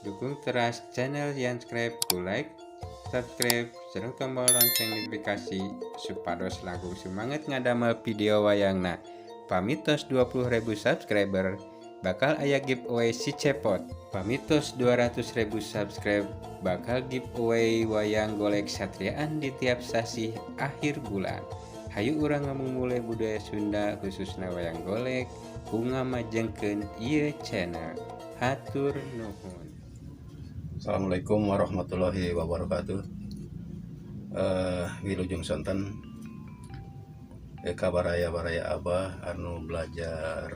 Dukung terus channel Yanscribe ku like, subscribe, serta tombol lonceng notifikasi supados langkung semangat ngadamel video wayangna. Pamitos 20.000 subscriber bakal aya giveaway si cepot. Pamitos 200.000 subscribe bakal giveaway wayang golek satriaan di tiap sasi akhir bulan. Hayu urang ngamumule budaya Sunda khususna wayang golek ku ngamajengkeun ieu channel. Hatur nuhun. Assalamualaikum warahmatullahi wabarakatuh. Wilujeng sonten baraya Abah anu belajar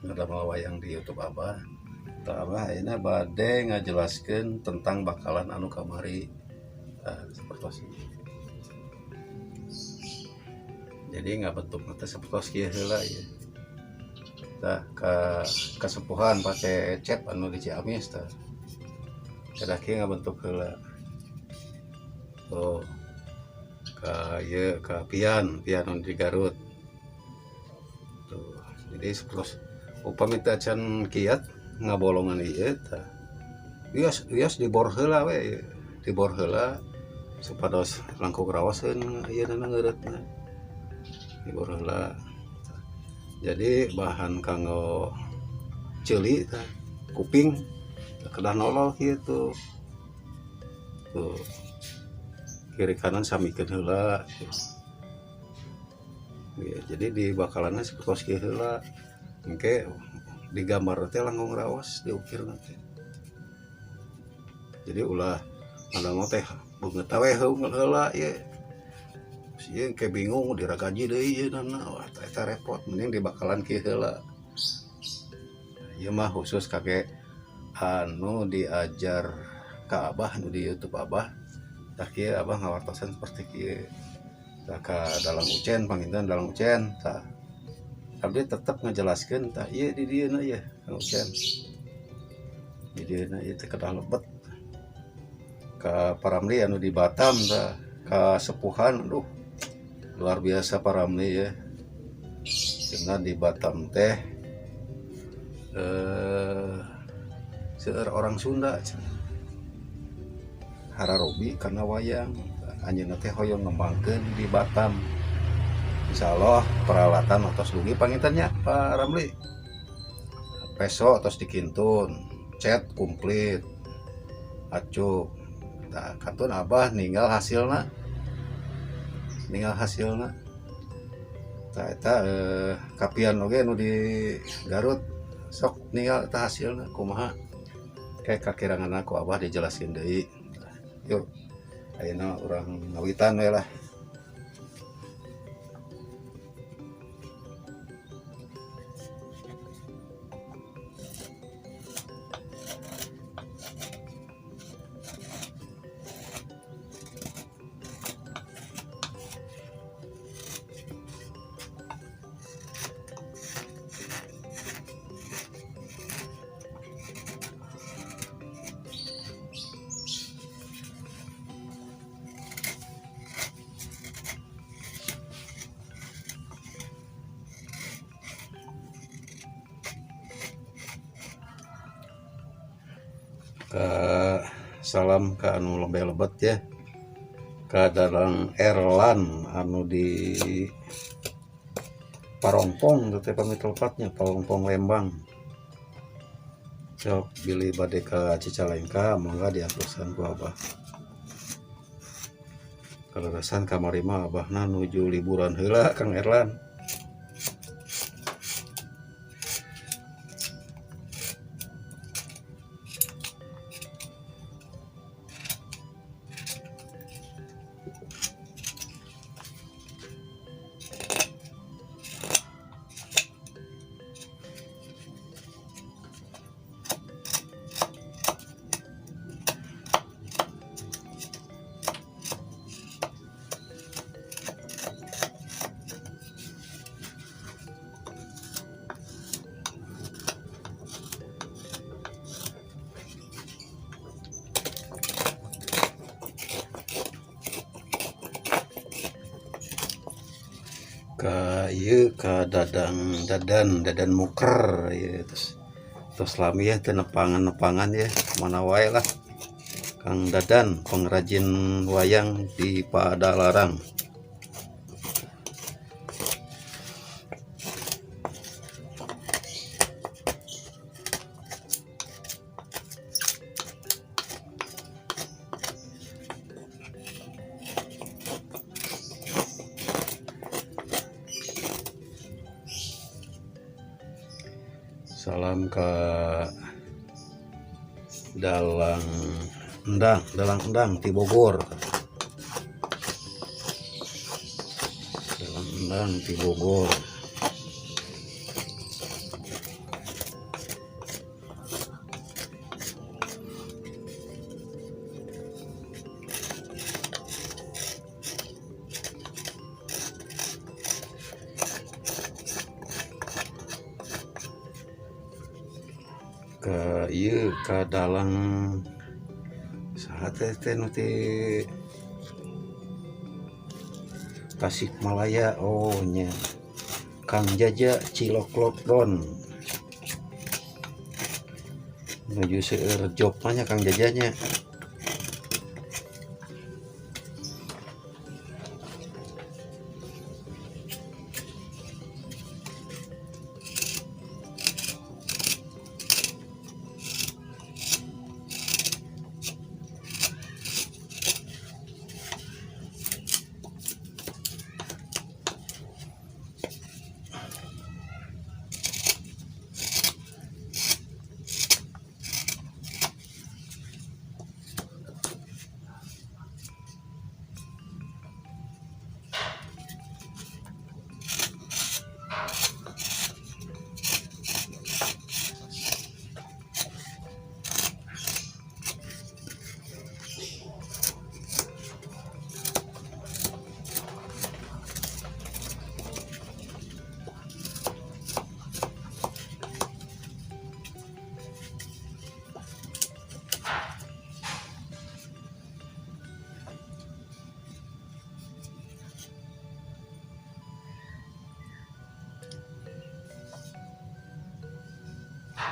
ngadamel wayang di YouTube Abah. Abah ayeuna bade ngajelaskeun tentang bakalan anu kamari sapertos. Jadi ngabentuk teh sapertos kieu heula ya. Tah kasepuhan pake chat anu di Ciamis tah. Kadaki ngabentuk heula. Ka pian anu di Garut. Tuh, jadi sapertos upami teh can kiat ngabolongan ieu tah. Wios dibor heula we, dibor heula supados langkung raoseun ieu ngeureutna. Dibor heula. Jadi bahan kanggo ceuli tah kuping kedah nolol gitu tuh kiri kanan samikeun heula ya, jadi di bakalannya sapertos kieu heula engke digambar teh langkung raos diukir teh jadi ulah ngadamel teh beungeut we heula ye sieun ke bingung diragaji deui ieu wah eta repot mending di bakalan kieu heula ieu mah khusus kage anu diajar ka Abah anu di YouTube Abah tah kieu Abah ngawartosan seperti kieu tah ka dalam ucen panginten dalam ucen tah abdi tetep ngajelaskeun tah ieu di dieuna ieu Kang Ucen di dieuna ieu teh kedah lebet ka paramli anu di Batam tah ka sepuhan aduh luar biasa paramli ya cenah di Batam teh seueur orang Sunda hararobi karena wayang anjeunna teh hoyong ngembangkeun di Batam insyaallah peralatan otos dugi pangintennya Pak Ramli peso otos dikintun cat komplit acuk tah katun Abah ninggal hasilna tah eta kapian oge anu di Garut sok ninggal eta hasilna kumaha kayak kakirangan aku Abah dijelaskan deui. Yuk, ayeuna urang ngawitan we lah. Salam ke anu lebet ya ke Dadang Erlan anu di Parongpong teh pamit tempatnya Parongpong Lembang sok bilih bade ke Cicalengka mangga diatusan ku Abah kalerasan kamari mah Abahna nuju liburan heula Kang Erlan. Ka ieu ka dadan muker ya terus tos lami ya teu nepangan ya mana wae lah. Kang Dadan pengrajin wayang di Padalarang. Salam ke Dalang Endang di Bogor. Dalang Endang di Bogor. Ke Dalang saha teh nu ti Tasikmalaya. Oh nya Kang Jaja Cilok Don menuju seueur job nya Kang Jajanya.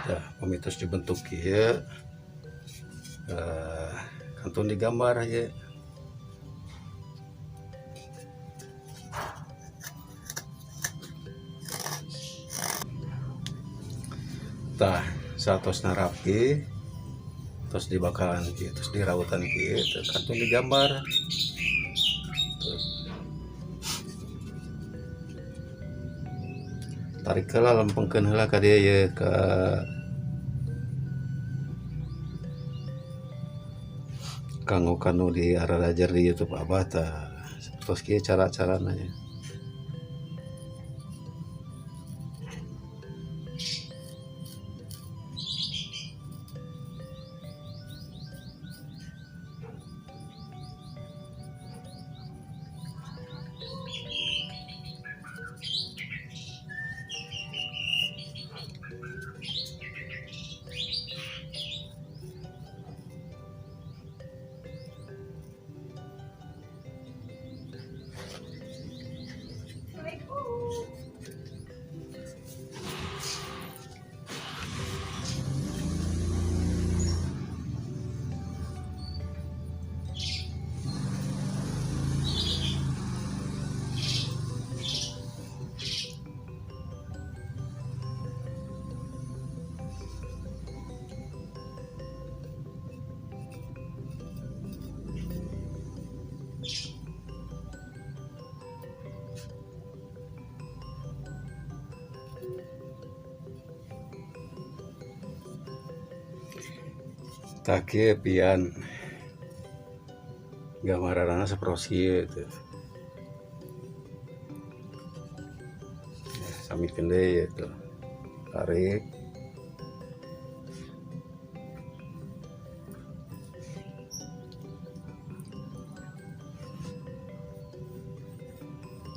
Dah pamitos dibentuk kieu kantun digambar ya. Tah satosna rapi terus dibakaran kieu terus dirautan kieu kantun digambar. Tarik heula lempengkeun heula ka dieu ye ka kanggo kanu di ararajar di YouTube Abah tah terus kieu cara-carana nya. Tah kieu pian gambaranna saproos kieu teh. Samikeun deui tuh. Tarik.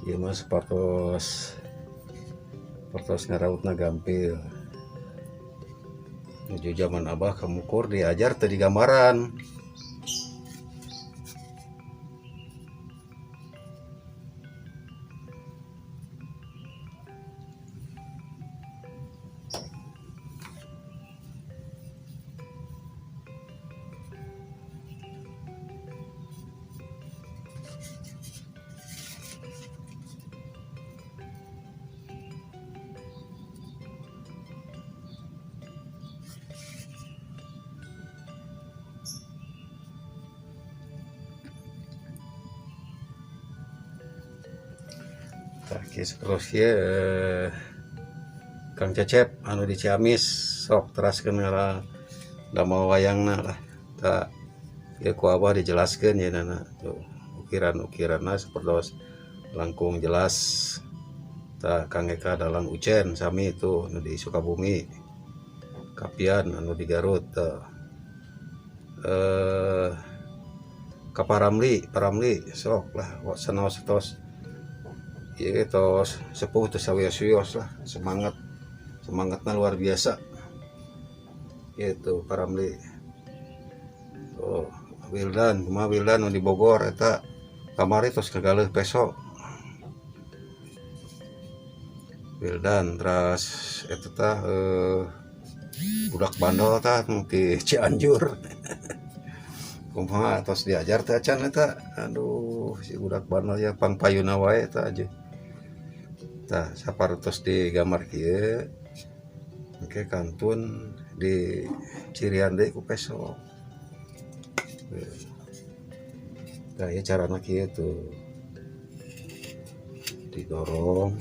Ieu mah sapartos ngarautna gampil. Nuju zaman Abah kamukur diajar teu digambaran. terus ya Kang Cecep anu di Ciamis sok teraskeun ngaran damel wayangna lah. Tak ya ku abah dijelaskeun ya nana tuh ukiran-ukiranna sapertos langkung jelas. Tak Kang Eka dalang Ucen sami itu anu di Sukabumi. Kapian anu di Garut ka Paramli sok lah sanaos tos ieu tos sepuh teu sawios-wios lah semangatna luar biasa gitu Paramli. Wildan kumaha Wildan nu di Bogor eta kamari tos kagaleuh peso Wildan terus eta tah budak bandel tah nu ti Cianjur kumaha tos diajar teh acan eta aduh si budak bandel ya pangpayuna wae eta aja tah saparotos digambar kieu engke kantun di cirian deui ku peso nah ya carana kieu tuh didorong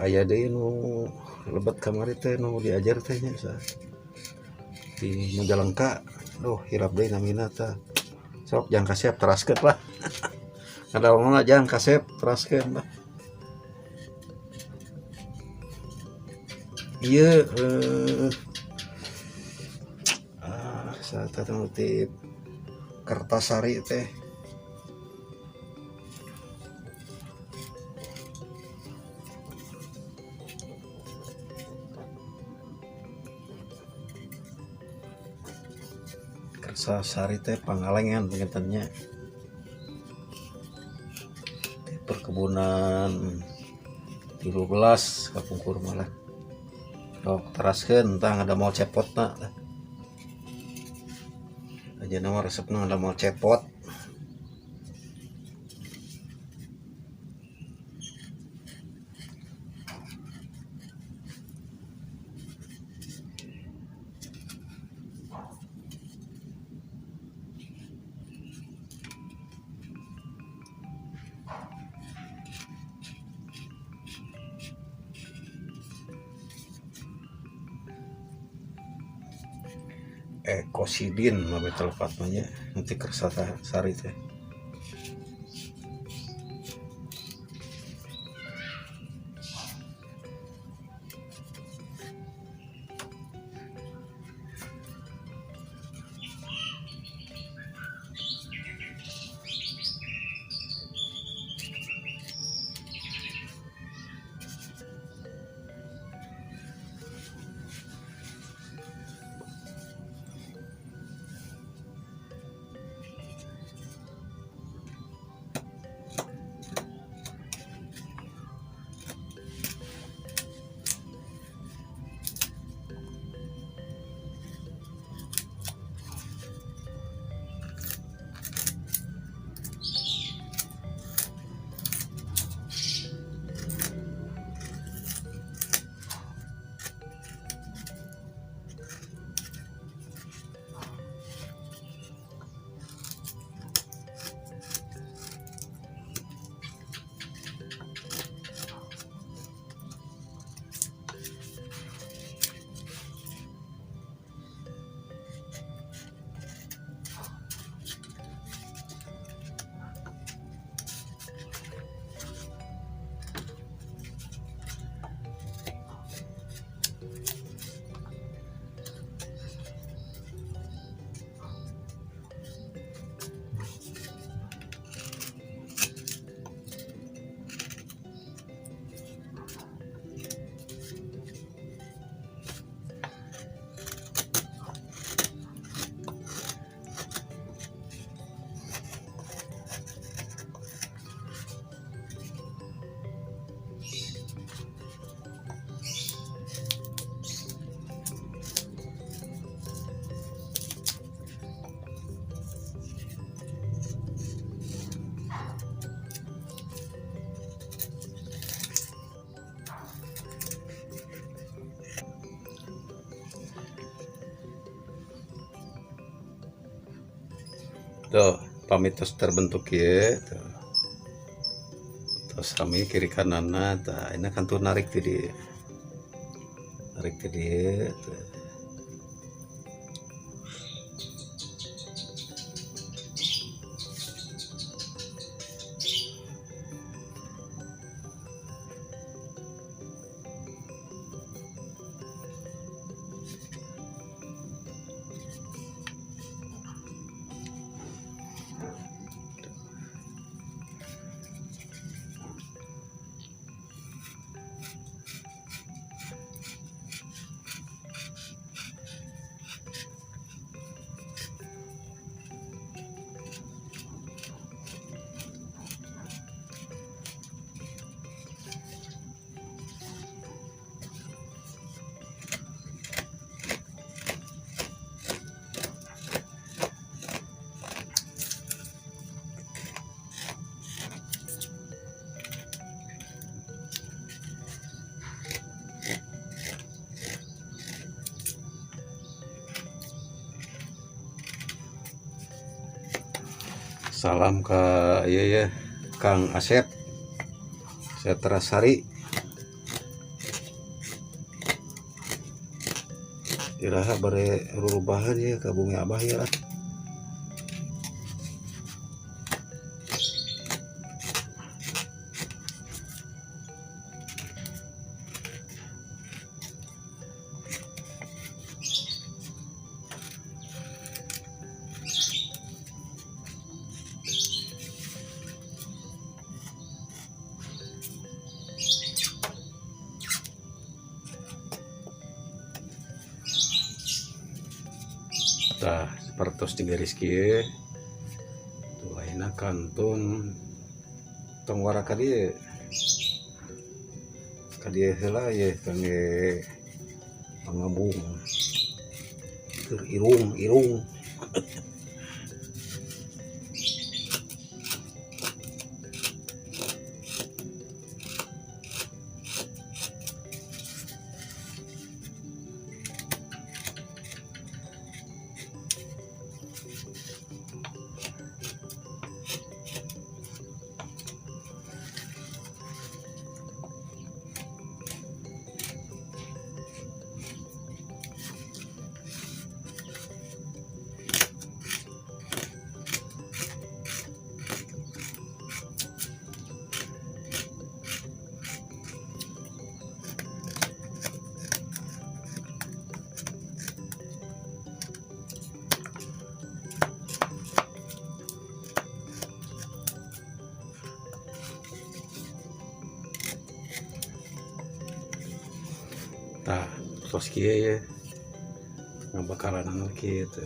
aya deui nu lebet kamari teh nu diajar teh nya di Majalengka duh hirap deui namina teh sok jang kasep teraskeun lah ada omong jang kasep teraskeun lah ieu saata nu ti Kertasari teh Kertasari teh Pangalengan pengentennya perkebunan 13 kapungkur malah teraskeun tah ada mau cepotna aja nama resepna ada mau cepot Ekosidin mah telepatnya nanti Kertasari teh tuh pamitos terbentuk ya tuh. Terus kami kiri kananna tah ini kan tuh narik ke dia tuh. Salam ke ya Kang Asep Setrasari iraha bare rurubahan ya ka bumi abah ya lah. Tah sepertos di garis kieu tuh ayeuna kantun tong wara ka dieu heula ye kangge pangabung keur irung tah tos kieu ya ngabakaran anu kieu teh.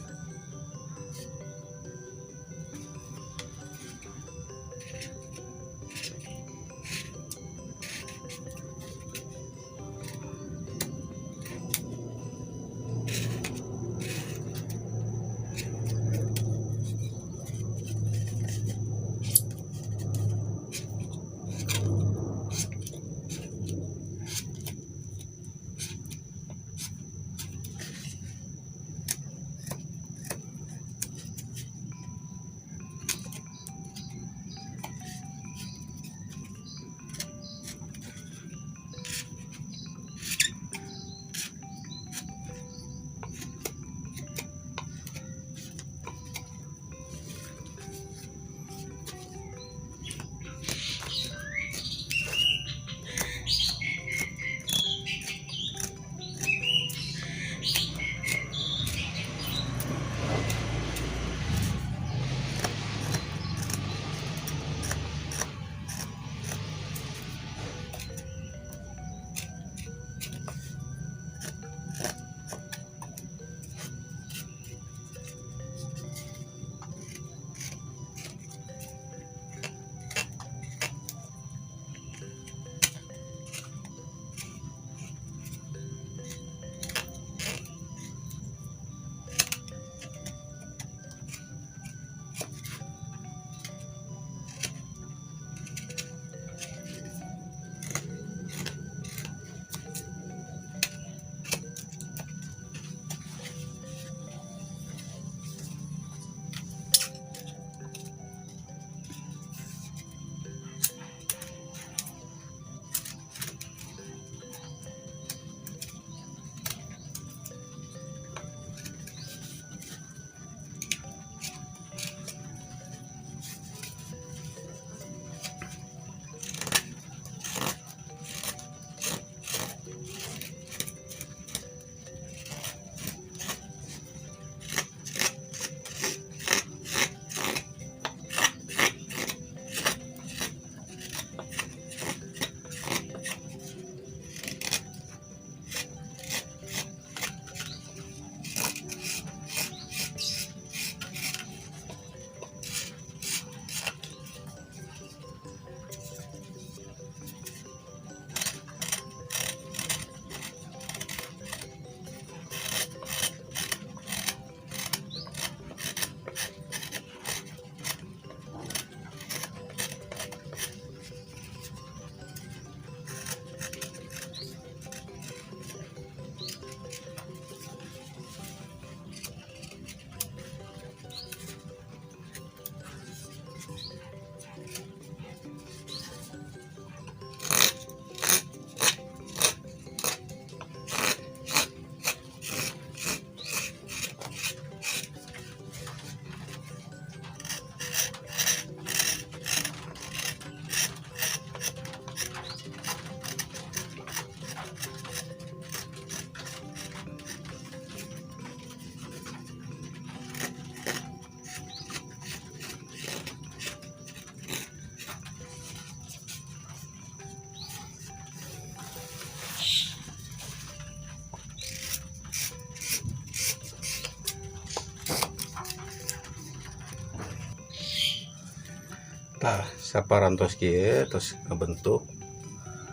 Tah saparantos kieu tos ngabentuk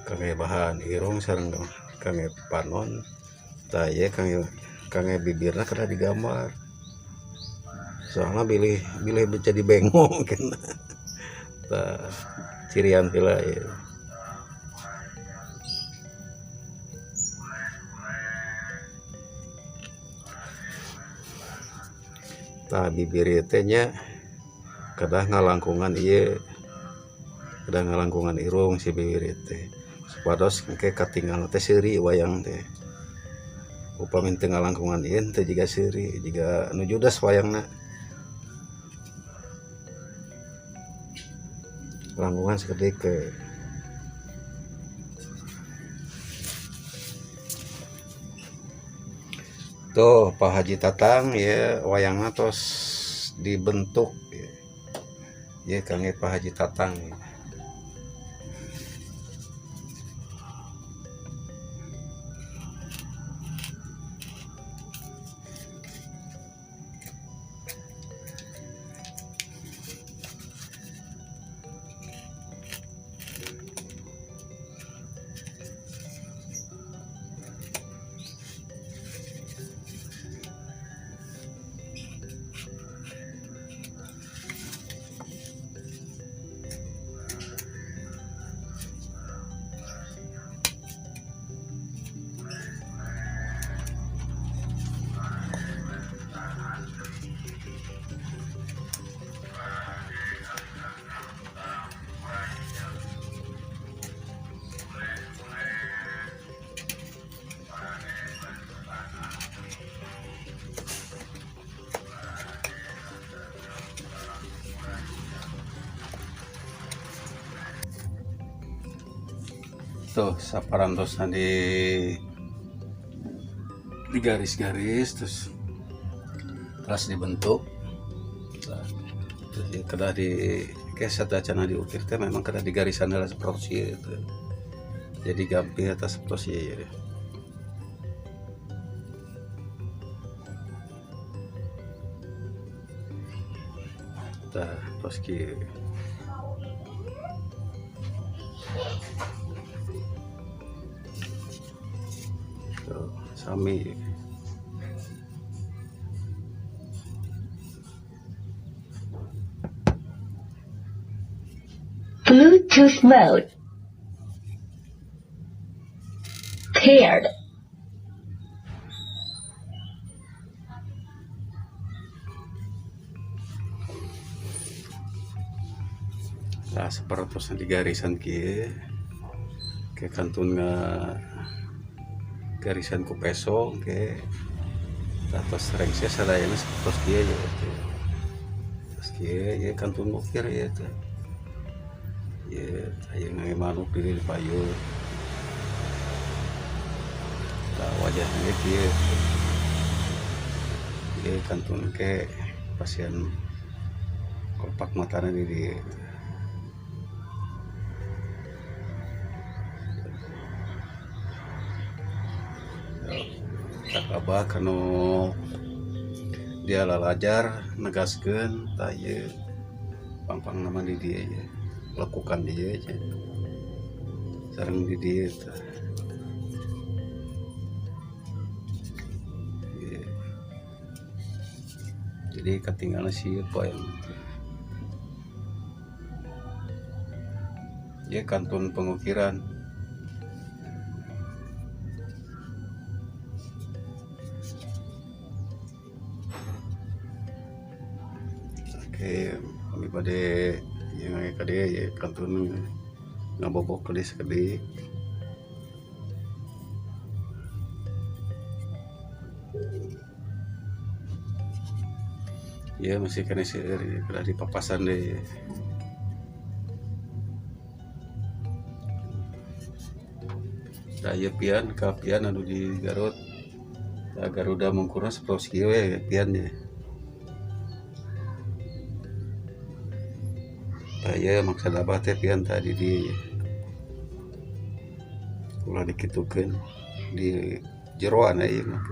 kangge bahan irung sareng kangge panon. Tah ye kangge bibirna kada digambar. Soalnya bilih jadi bengong kena. Tah cirian heula ya. Tah bibir teh nya kedah ngalangkungan ieu, kedah ngalangkungan irung si bibir teh. Supados engke katinggal teh seuri wayang teh. Upami teu ngalangkungan ieu teh jiga seuri, jiga nu judes wayangna. Langkungan sakedik ke tuh Pak Haji Tatang ya wayangna tos dibentuk ya kangge Pak Haji Tatang ya. Tuh saparantosna di garis-garis terus dibentuk. Terus kedah di keset acana diukir teh memang kedah di garisan heula seperti itu. Jadi gampang atas seperti ya. Tah terus kieu. Sami Bluetooth mode paired. Nah saparantosna di garisan kieu ke kantun garisan ku peso ke atas rengsnya sadayana sapertos kieu ya. Terus kieu ye kantun ukir ya teh. Ye aya ngage manuk di payun. Tah wajahna kieu. Ye kantun ke pasien kopak matana di dieu. Tak abah kanu dia lalajar negaskeun tah ieu pangpang nama di dieu ya lakukan dieu aja sareng di dieu tah ya. Jadi ketinggalan sieu poe ya kantun pengukiran. Kami pada yang kade ya kantun ngabobok kade sekade. Ya masih kena seueur kada di papasan deh. Daya pian ka pian anu di Garut. Garuda mungkurna sapertos kieu we piannya. Aya maksud abah teh pian tadi di ulah dikitukeun di jeroan ieu mah.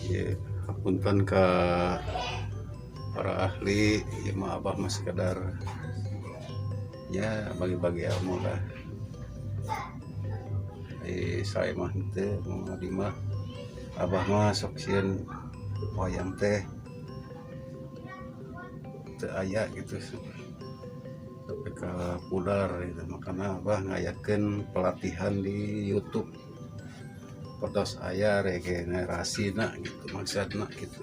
ya punten ke para ahli ya mah abah mah sekedar ya bagi-bagi ilmu lah. Saya mah teu mau di mah abah mah sok sieun wayang teh teu aya gitu sampai ke pudar gitu. Makanya abah ngayakeun pelatihan di YouTube podos aya regenerasina gitu maksudna gitu.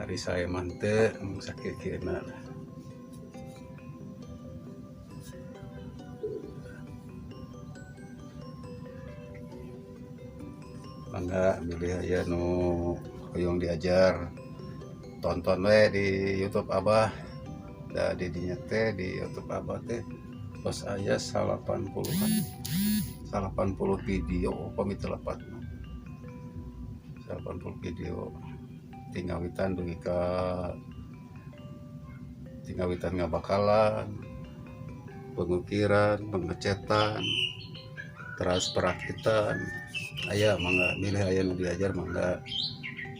Hari saya mah teu sakit-sakitna lah. Mangga milih aya nu hoyong diajar tonton we di YouTube abah da di dinya teh di YouTube abah teh tos aya 80-an 80 video upami telepat 80 video tinggawitan dugi ka tinggawitan ngabakalan pengukiran pengecetan terus perakitan aya mangga milih aya nu diajar mangga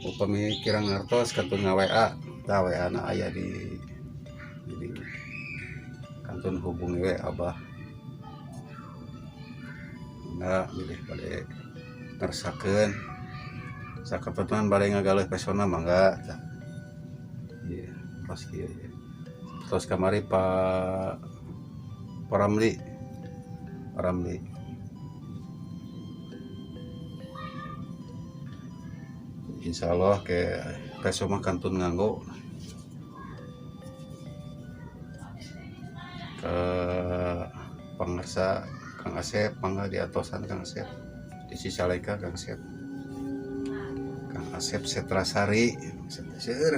upami kirang ngartos kantun nga-WA tah WA na aya di kantun hubungi we abah mangga milih bade ngersakeun sakepetan bade ngagalih pesona mangga tah ieu terus kieu terus kamari Pak Ramli Insya Allah ke peso mah kantun nganggo ke pangarsa Kang Asep mangga di atosan Kang Asep di Cicalengka Kang Asep Setrasari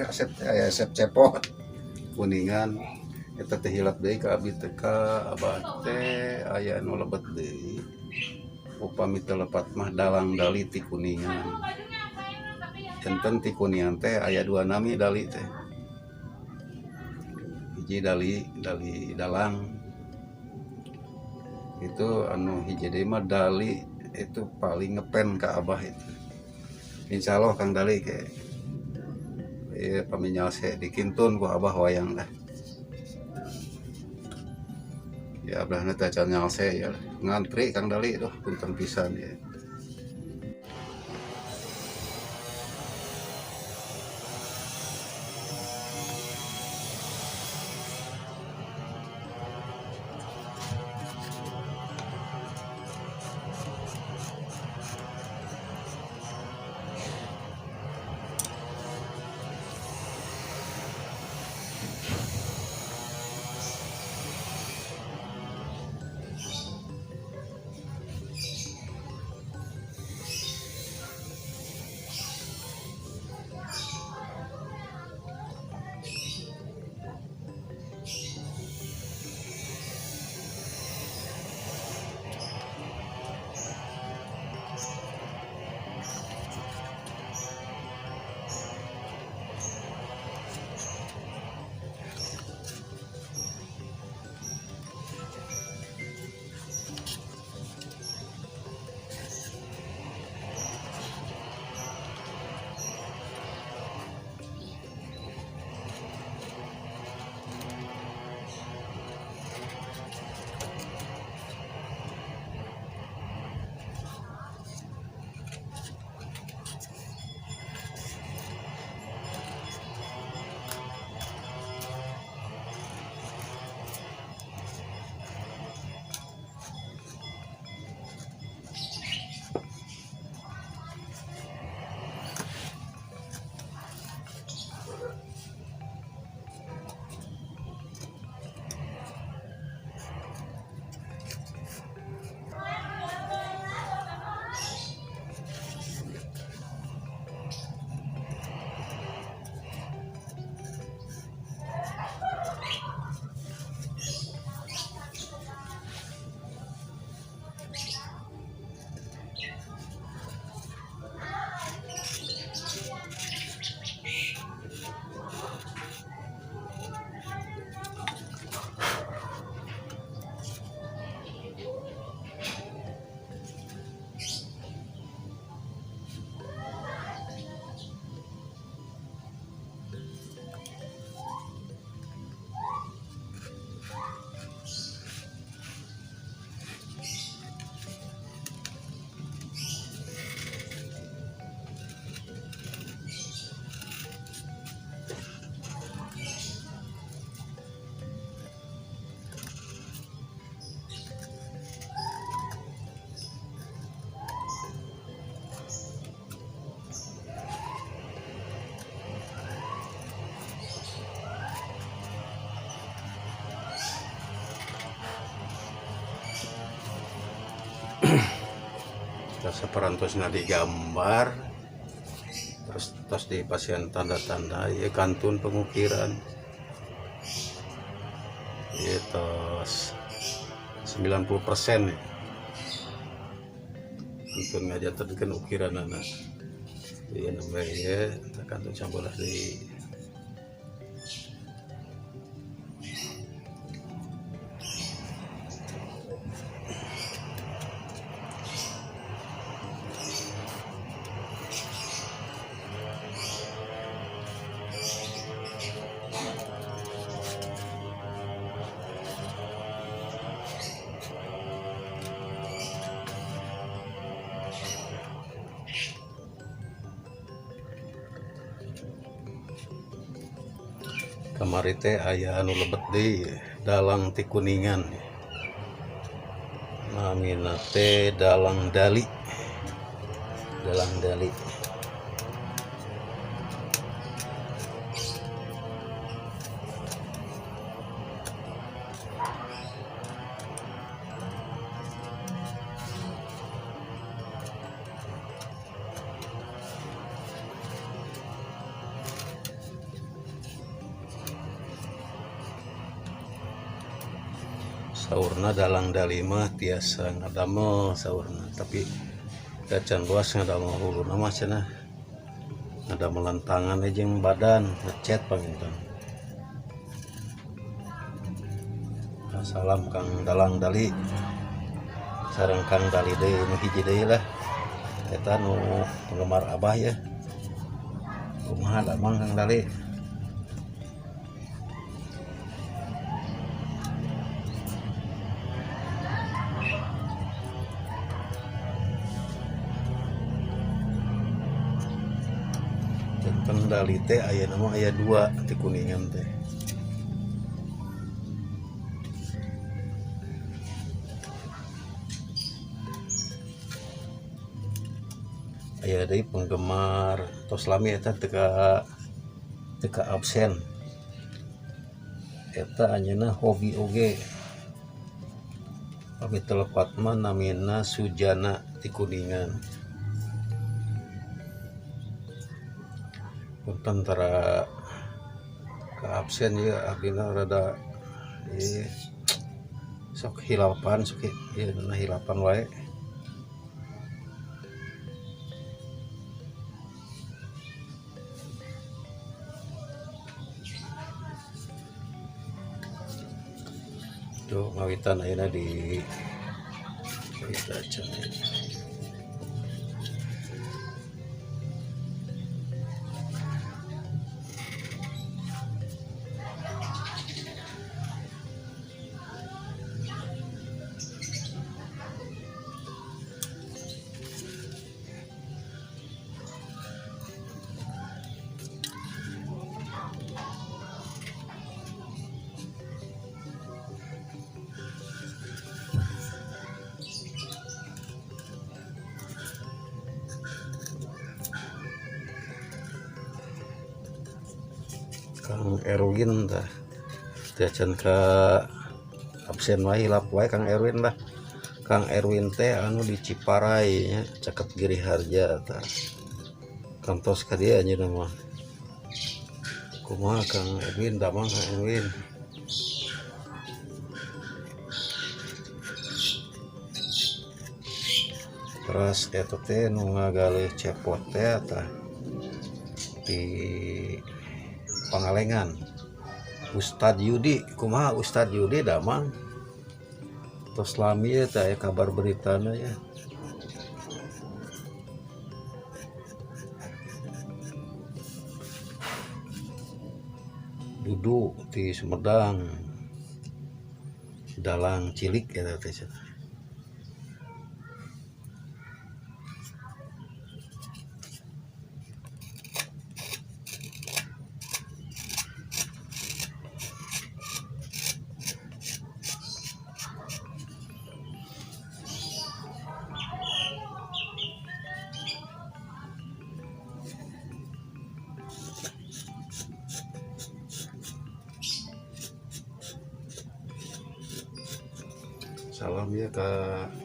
Asep aya Asep Cepot Kuningan eta teh hilap deui ka abdi teh ka abah teh aya nu lebet deui upami teu lepat mah dalang dali ti Kuningan. Enten ti Kuningan teh aya 2 nami dali teh. Hiji dali dalang. Itu anu hiji deui mah dali itu paling ngepen ka abah itu. Insyaallah Kang Dali ke paminyalse dikintun ku abah wayang dah. Ya abahna teh can nyalse ya ngantri Kang Dali tuh punten pisan ya. saperantosna digambar terus dipasieun tanda-tanda ya kantun pengukiran ya tos 90% ya kantun ngajantenkeun ukiranana ieu namanya ya kantun sambolah deui. Kamari teh aya anu lebet deui dalang ti kuningan namina teh dalang dali saurna dalang dali mah tiasa ngadamel saurna tapi gacan luas ngadamel hulu nama cenah ngadamelan tangan jeung badan ngecet panginten. Salam Kang Dalang Dali sareng Kang Dali deui nu hiji deui lah eta nu penggemar Abah ya kumaha damang Kang Dali. Dali teh aya nama aya 2 di Kuningan teh. Aya deui penggemar tos lami eta teka absen. Eta anjeunna hobi oge. Pami telepat mah namina Sujana di Kuningan. Punten tara ke absen ya abdina rada sok hilapan sok ieu hilapan wae. Tuh ngawitan ayeuna di Dacan. Kang Erwin tah jajan ke absen wae hilap wae Kang Erwin lah. Kang Erwin teh anu di Ciparai nya caket Giriharja tah kantos ka dieu anjeunna mah kumaha Kang Erwin damang Kang Erwin. Terus eta teh nu ngagalih cepot teh tah di Pangalengan Ustad Yudi kumaha Ustad Yudi damang tos lami eta aya kabar beritana ya. Dudu di Sumedang dalang cilik eta teh. Salam ya ke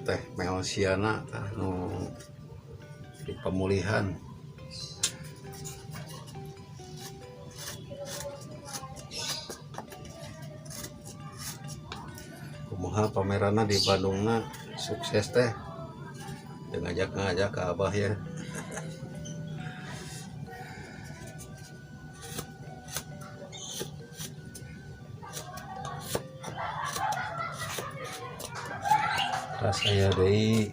Teh Melsiana tah nu di pemulihan. Kumaha pamerana di Bandungna sukses teh. Ngajak-ngajak ke Abah ya. Saya dari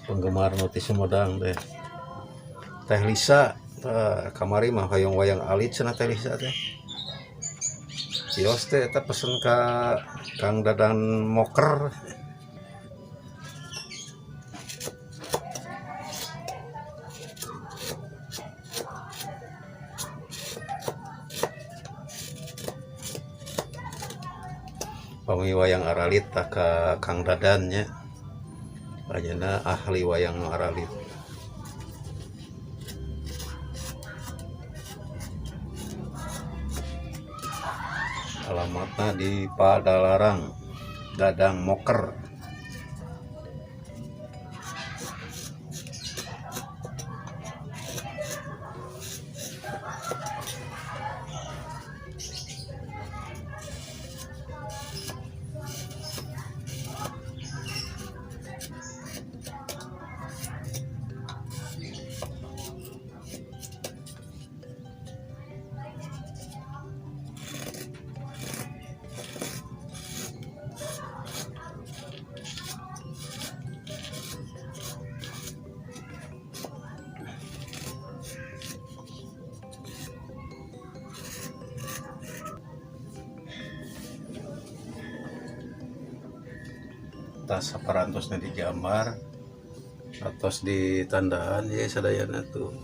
penggemar Nuti Sumedang teh. Teh Lisa, kamari mah hoyong wayang alit cenah Teh Lisa teh. Kios teh eta pesen ka Kang Dadan Moker. Pami wayang aralit tak ke Kang Dadannya. Ayeuna ahli wayang aralit. Alamatnya di Padalarang, Dadang Moker. Tas saparantosna digambar atos di tandaan ya sadayana tuh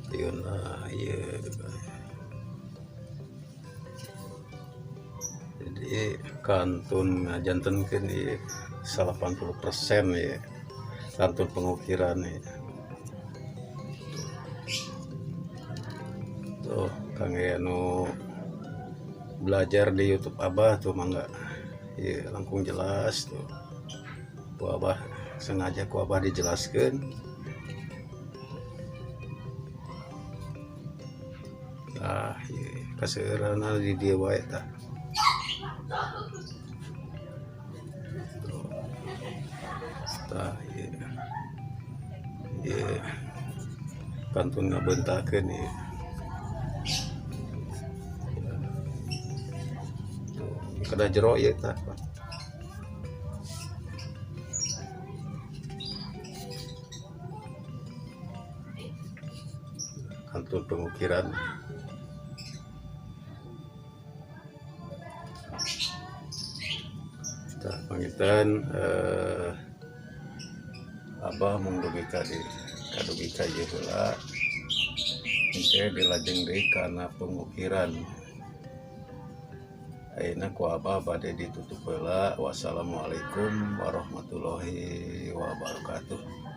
Tiona ya. Jadi kantun ngajantenkeun ieu 80% ya kantun pengukiran ya. Tuh Kang anu belajar di YouTube Abah tuh mangga. Iya, langkung jelas tuh. Ku Abah sengaja ku Abah dijelaskan. Nah, iya, kaseureuna di dieu wae tah. Tah, iya. Iya. Kantun ngabentakeun ieu. Kada jero ieu tah. Kantun pengukiran. Tah pangitan Abah mung dugi ka ieu heula. Engke dilajeng deui kana pengukiran. Ayeuna ku Abah bade ditutup heula. Wassalamualaikum warahmatullahi wabarakatuh.